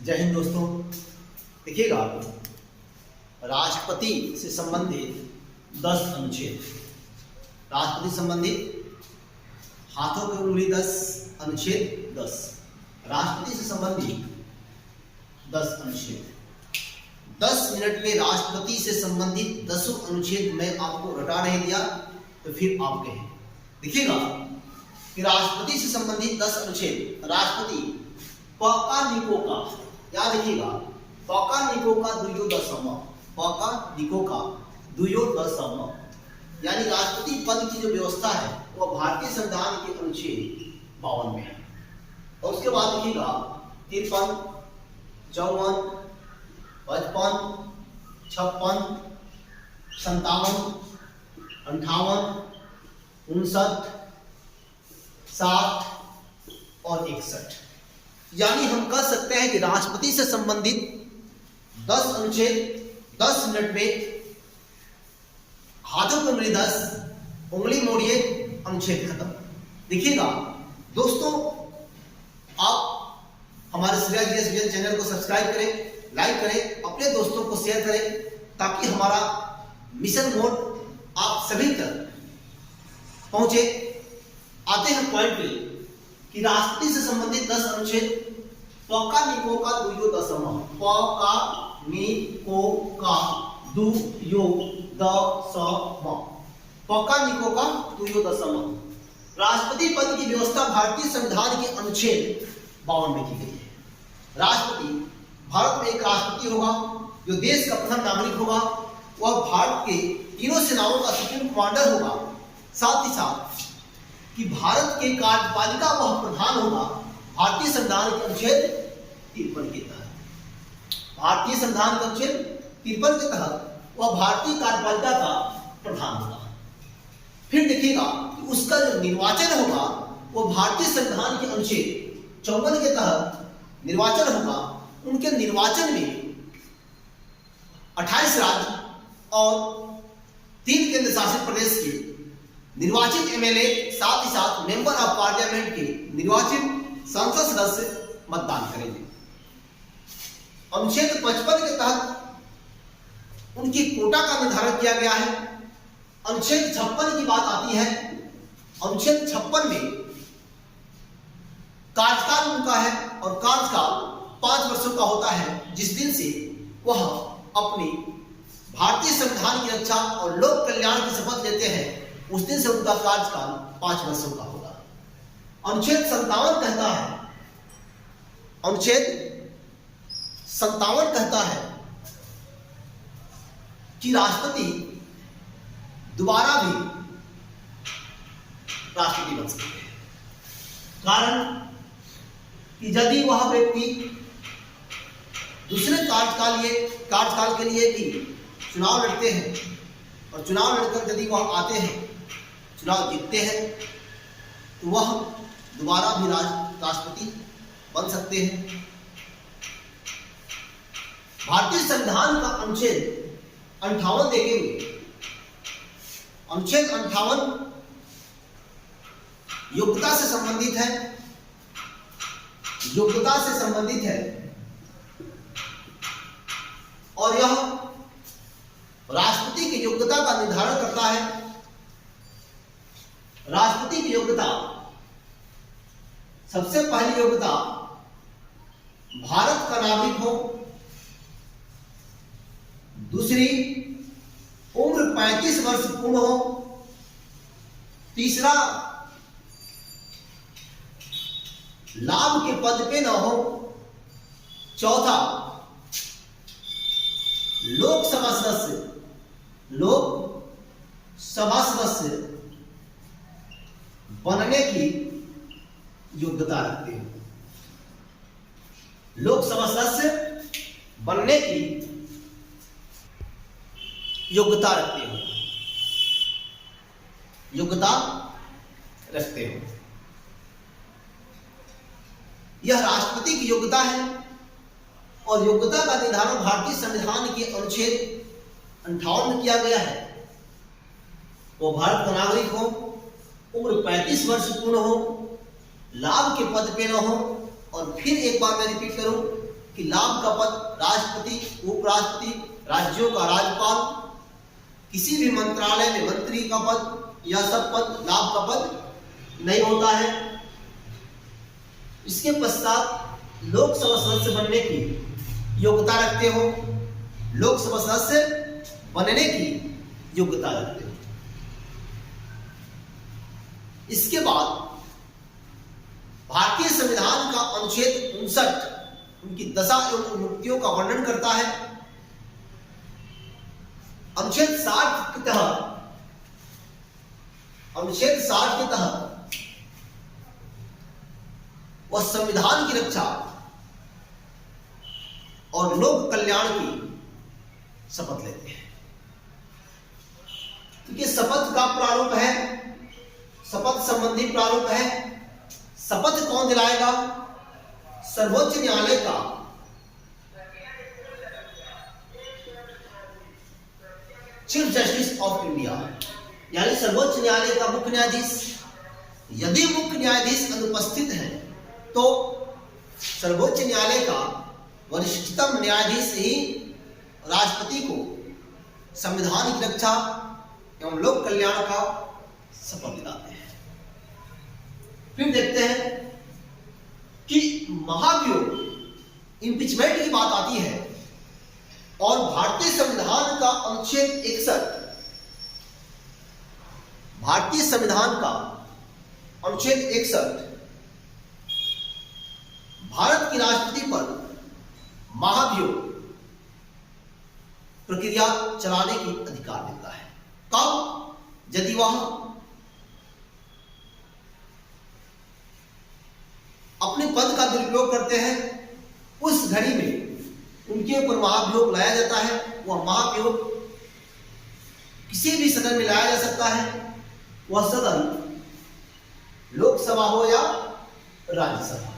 जय हिंद दोस्तों। देखिएगा, राष्ट्रपति से संबंधित 10 अनुच्छेद। राष्ट्रपति से संबंधित हाथों की उंगली 10, अनुच्छेद 10। राष्ट्रपति से संबंधित 10 अनुच्छेद। 10 मिनट में राष्ट्रपति से संबंधित 10 अनुच्छेद मैं आपको रटा नहीं दिया तो फिर आप कहें। देखिएगा कि राष्ट्रपति से संबंधित 10 अनुच्छेद। राष्ट्रपति प का निको का, याद रखिएगा, प का निको का दुयो दशम, प का निको का दुयो दशम, यानी राष्ट्रपति पद की जो व्यवस्था है वह भारतीय संविधान के अनुच्छेद 52 में है। और उसके बाद देखिएगा 53, 54, 55, 56, 57, 58, 59, 60 और 61। यानी हम कह सकते हैं कि राष्ट्रपति से संबंधित 10 अनुच्छेद 10 मिनट में हाथों की उंगली 10, उंगली मोड़िए, अनुच्छेद खत्म। देखिएगा दोस्तों, आप हमारे श्रेया चैनल को सब्सक्राइब करें, लाइक करें, अपने दोस्तों को शेयर करें, ताकि हमारा मिशन मोड आप सभी तक पहुंचे। आते हैं पॉइंट पे कि राष्ट्रपति से संबंधित 10 अनुच्छेद। प का निको का दुयो दशम, प का निको का दुयो दशम, प का निको का दुयो दशम। राष्ट्रपति पद की व्यवस्था भारतीय संविधान के अनुच्छेद 52 में की गई है। राष्ट्रपति, भारत में एक राष्ट्रपति होगा जो देश का प्रथम नागरिक होगा। वह भारत के तीनों सेनाओं का सुप्रीम कमांडर होगा। साथ ही साथ कि भारत के कार्यपालिका वह प्रधान होगा भारतीय संविधान के अनुच्छेद 53 के तहत। भारतीय संविधान के अनुच्छेद 53 के तहत वह भारतीय कार्यपालिका का प्रधान होगा। फिर देखिएगा कि उसका जो निर्वाचन होगा वो भारतीय संविधान के अनुच्छेद 54 के तहत निर्वाचन होगा। उनके निर्वाचन में 28 राज्य और 3 केंद्र शासित प्रदेश के निर्वाचित एमएलए, साथ ही साथ मेंबर ऑफ पार्लियामेंट के निर्वाचित संसद सदस्य मतदान करेंगे। अनुच्छेद 55 के तहत उनकी कोटा का निर्धारण किया गया है। अनुच्छेद 56 की बात आती है। अनुच्छेद 56 में कार्यकाल उनका है और कार्यकाल 5 वर्षों का होता है, जिस दिन से वह अपनी भारतीय संविधान की रक्षा और लोक कल्याण की शपथ लेते हैं, उस दिन से उनका कार्यकाल 5 वर्षों का होगा। अनुच्छेद 57 कहता है, अनुच्छेद 57 कहता है कि राष्ट्रपति दोबारा भी राष्ट्रपति बन सकते हैं। कारण कि यदि वह व्यक्ति दूसरे कार्यकाल के लिए भी चुनाव लड़ते हैं और चुनाव लड़कर यदि वह आते हैं, चुनाव जीतते हैं, तो वह दोबारा भी राष्ट्रपति बन सकते हैं। भारतीय संविधान का अनुच्छेद 58 देखेंगे। अनुच्छेद 58 योग्यता से संबंधित है। योग्यता से संबंधित है और यह राष्ट्रपति की योग्यता का निर्धारण करता है। राष्ट्रपति की योग्यता, सबसे पहली योग्यता, भारत का नागरिक हो। दूसरी, उम्र 35 वर्ष पूर्ण हो। तीसरा, लाभ के पद पे न हो। चौथा, लोकसभा सदस्य बनने की योग्यता रखते हो। लोकसभा सदस्य बनने की योग्यता रखते हो। योग्यता रखते हो। यह राष्ट्रपति की योग्यता है और योग्यता का निर्धारण भारतीय संविधान के अनुच्छेद 58 में किया गया है। वो भारत का नागरिक हो, उम्र 35 वर्ष पूर्ण हो, लाभ के पद पे न हो, और फिर एक बार मैं रिपीट करूं कि लाभ का पद राष्ट्रपति, उपराष्ट्रपति, राज्यों का राज्यपाल, किसी भी मंत्रालय में मंत्री का पद, यह सब पद लाभ का पद नहीं होता है। इसके पश्चात लोकसभा सदस्य बनने की योग्यता रखते हो, लोकसभा सदस्य बनने की योग्यता रखते हो। इसके बाद भारतीय संविधान का अनुच्छेद 59 उनकी दशा एवं मुक्तियों का वर्णन करता है। अनुच्छेद 60 के तहत वह संविधान की रक्षा और लोक कल्याण की शपथ लेते हैं। क्योंकि शपथ का प्रारूप है, शपथ संबंधी प्रारूप है। शपथ कौन दिलाएगा? सर्वोच्च न्यायालय का चीफ जस्टिस ऑफ इंडिया, यानी सर्वोच्च न्यायालय का मुख्य न्यायाधीश। यदि मुख्य न्यायाधीश अनुपस्थित है तो सर्वोच्च न्यायालय का वरिष्ठतम न्यायाधीश ही राष्ट्रपति को संविधान की रक्षा एवं लोक कल्याण का शपथ दिलाते हैं। फिर देखते हैं कि महाभियोग इम्पीचमेंट की बात आती है और भारतीय संविधान का अनुच्छेद 61, भारतीय संविधान का अनुच्छेद 61 भारत की राष्ट्रपति पर महाभियोग प्रक्रिया चलाने की अधिकार देता है। कब? यदि वह अपने पद का दुरुपयोग करते हैं, उस घड़ी में उनके ऊपर महाभियोग लाया जाता है। वह महाभियोग किसी भी सदन में लाया जा सकता है। वह सदन लोकसभा हो या राज्यसभा।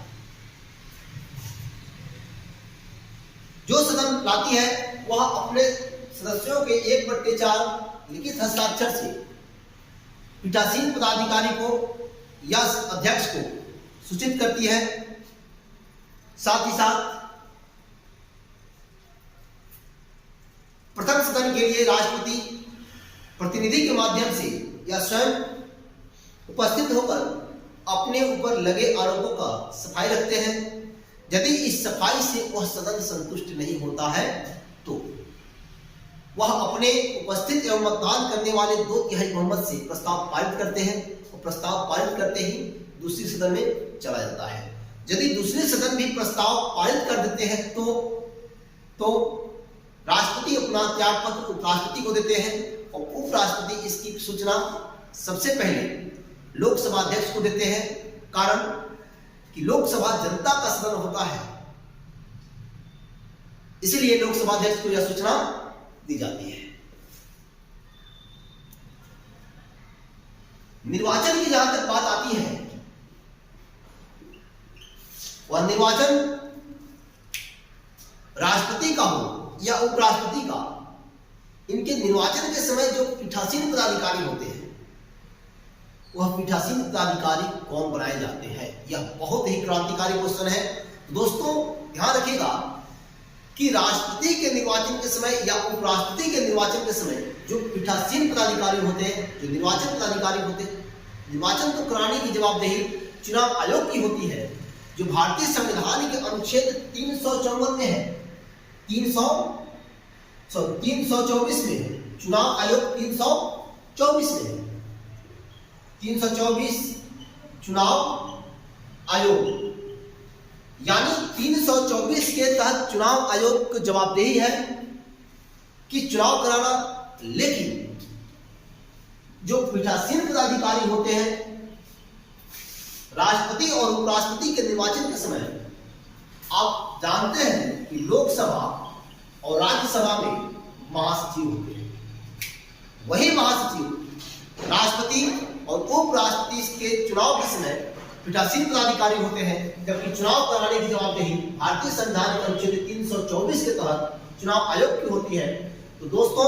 जो सदन लाती है वह अपने सदस्यों के 1/4 लिखित हस्ताक्षर से पीठासीन पदाधिकारी को या अध्यक्ष को सूचित करती है। साथ ही साथ प्रथम सदन के लिए राष्ट्रपति प्रतिनिधि के माध्यम से या स्वयं उपस्थित होकर अपने ऊपर लगे आरोपों का सफाई रखते हैं। यदि इस सफाई से वह सदन संतुष्ट नहीं होता है तो वह अपने उपस्थित एवं मतदान करने वाले 2/3 बहुमत से प्रस्ताव पारित करते हैं और प्रस्ताव पारित करते ही दूसरी सदन में चला जाता है। यदि दूसरे सदन भी प्रस्ताव पारित कर देते हैं तो राष्ट्रपति अपना त्याग पत्र उपराष्ट्रपति को देते हैं और उपराष्ट्रपति इसकी सूचना सबसे पहले लोकसभा अध्यक्ष को देते हैं। कारण कि लोकसभा जनता का सदन होता है, इसलिए लोकसभा अध्यक्ष को यह सूचना दी जाती है। निर्वाचन की जहां तक बात आती है, वह निर्वाचन राष्ट्रपति का हो या उपराष्ट्रपति का, इनके निर्वाचन के समय जो पीठासीन पदाधिकारी होते हैं वह पीठासीन पदाधिकारी कौन बनाए जाते हैं? यह बहुत ही क्रांतिकारी क्वेश्चन है। दोस्तों ध्यान रखिएगा कि राष्ट्रपति के निर्वाचन के समय या उपराष्ट्रपति के निर्वाचन के समय जो पीठासीन पदाधिकारी होते हैं, जो निर्वाचन पदाधिकारी होते हैं, निर्वाचन को कराने की जवाबदेही चुनाव आयोग की होती है, जो भारतीय संविधान के अनुच्छेद 354 में है, 324 में, चुनाव आयोग 324 में है। 324 चुनाव आयोग, यानी 324 के तहत चुनाव आयोग की जवाबदेही है कि चुनाव कराना। लेकिन जो पीठासीन पदाधिकारी होते हैं राष्ट्रपति और उपराष्ट्रपति के निर्वाचन के समय, आप जानते हैं कि लोकसभा और राज्यसभा में महासचिव होते हैं। वही महासचिव राष्ट्रपति और उपराष्ट्रपति के चुनाव के समय पीठासीन पदाधिकारी होते हैं, जबकि चुनाव कराने की जवाबदेही भारतीय संविधान के अनुच्छेद 324 के तहत चुनाव आयोग की होती है। तो दोस्तों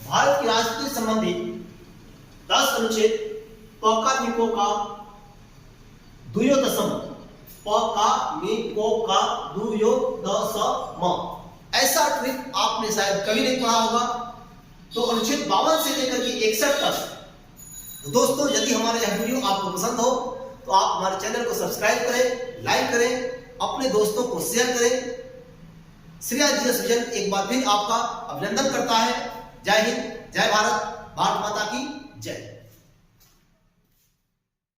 भारत की राष्ट्रपति संबंधी 10 अनुच्छेद पक्का निको का 2 दशम प का मी को का दू यो द स म। ऐसा ट्रिक आपने शायद कभी नहीं पढ़ा होगा। तो अनुच्छेद 52 से लेकर के 61 तक। तो दोस्तों, यदि हमारा यह वीडियो आपको पसंद हो तो आप हमारे चैनल को सब्सक्राइब करें, लाइक करें, अपने दोस्तों को शेयर करें। श्रेया जीएस विजन एक बार फिर आपका अभिनंदन करता है। जय हिंद, जय भारत, भारत माता की जय।